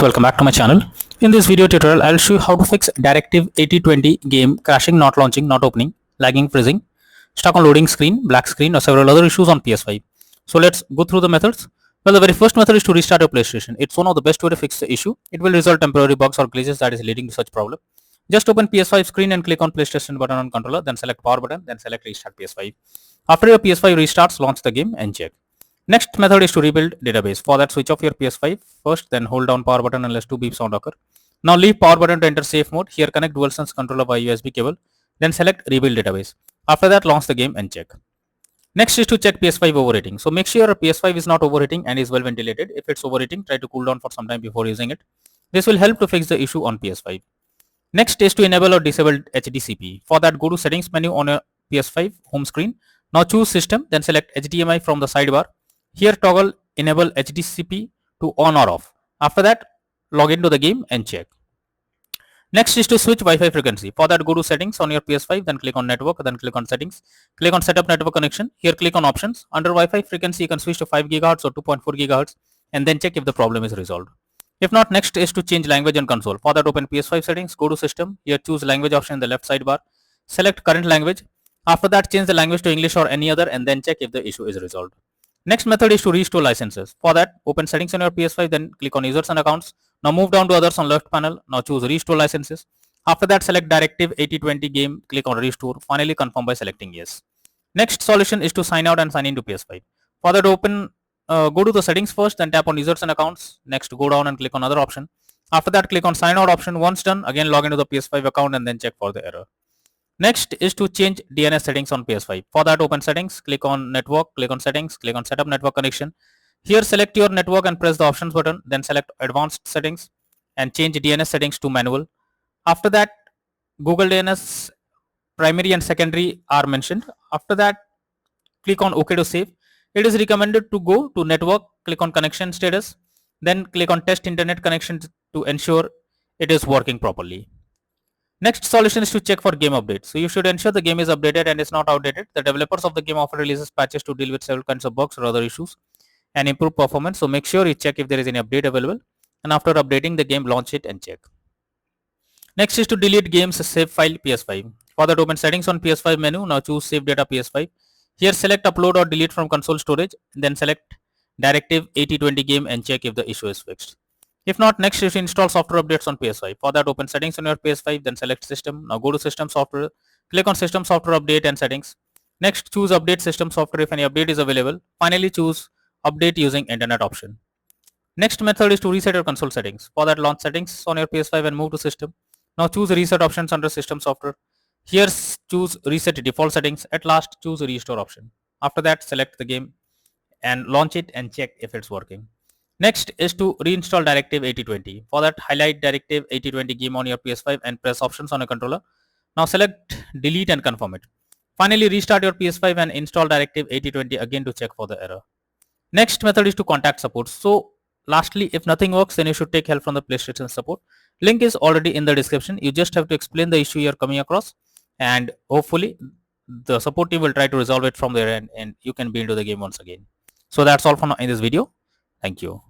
welcome back to my channel. In this video tutorial, I'll show you how to fix Directive 8020 game crashing, not launching, not opening, lagging, freezing, stuck on loading screen, black screen, or several other issues on PS5. So let's go through the methods. Well, the very first method is to restart your PlayStation. It's one of the best way to fix the issue. It will resolve temporary bugs or glitches that is leading to such problem. Just open PS5 screen and click on PlayStation button on controller, then select power button, then select restart PS5. After your PS5 restarts, launch the game and check. Next method is to rebuild database. For that, switch off your PS5 first, then hold down power button unless 2 beep sound occur. Now leave power button to enter safe mode. Here connect DualSense controller by USB cable. Then select rebuild database. After that, launch the game and check. Next is to check PS5 overheating. So make sure your PS5 is not overheating and is well ventilated. If it's overheating, try to cool down for some time before using it. This will help to fix the issue on PS5. Next is to enable or disable HDCP. For that, go to settings menu on your PS5 home screen. Now choose system, then select HDMI from the sidebar. Here toggle enable HDCP to on or off. After that, log into the game and check. Next is to switch Wi-Fi frequency. For that, go to settings on your PS5, then click on network, then click on settings. Click on setup network connection. Here click on options. Under Wi-Fi frequency, you can switch to 5 GHz or 2.4 GHz and then check if the problem is resolved. If not, next is to change language and console. For that, open PS5 settings, go to system. Here choose language option in the left sidebar. Select current language. After that, change the language to English or any other and then check if the issue is resolved. Next method is to restore licenses. For that, open settings on your PS5, then click on users and accounts. Now move down to others on left panel. Now choose restore licenses. After that, select Directive 8020 game, click on restore. Finally, confirm by selecting yes. Next solution is to sign out and sign into PS5. For that, go to the settings first, then tap on users and accounts. Next, go down and click on other option. After that, click on sign out option. Once done, again log into the PS5 account and then check for the error. Next is to change DNS settings on PS5. For that, open settings, click on network, click on settings, click on setup network connection. Here select your network and press the options button, then select advanced settings and change DNS settings to manual. After that, Google DNS primary and secondary are mentioned. After that, click on OK to save. It is recommended to go to network, click on connection status, then click on test internet connection to ensure it is working properly. Next solution is to check for game updates. So you should ensure the game is updated and is not outdated. The developers of the game often releases patches to deal with several kinds of bugs or other issues and improve performance. So make sure you check if there is any update available, and after updating the game, launch it and check. Next is to delete games save file PS5. For that, open settings on PS5 menu. Now choose save data PS5. Here select upload or delete from console storage, then select Directive 8020 game and check if the issue is fixed. If not, next is to install software updates on PS5. For that, open settings on your PS5, then select system. Now go to system software, click on system software update and settings. Next, choose update system software if any update is available. Finally, choose update using internet option. Next method is to reset your console settings. For that, launch settings on your PS5 and move to system. Now choose reset options under system software. Here choose reset default settings. At last, choose restore option. After that, select the game and launch it and check if it's working. Next is to reinstall Directive 8020. For that, highlight Directive 8020 game on your PS5 and press options on your controller. Now select delete and confirm it. Finally, restart your PS5 and install Directive 8020 again to check for the error. Next method is to contact support. So lastly, if nothing works, then you should take help from the PlayStation support. Link is already in the description. You just have to explain the issue you're coming across, and hopefully the support team will try to resolve it from their end and you can be into the game once again. So that's all for now in this video. Thank you.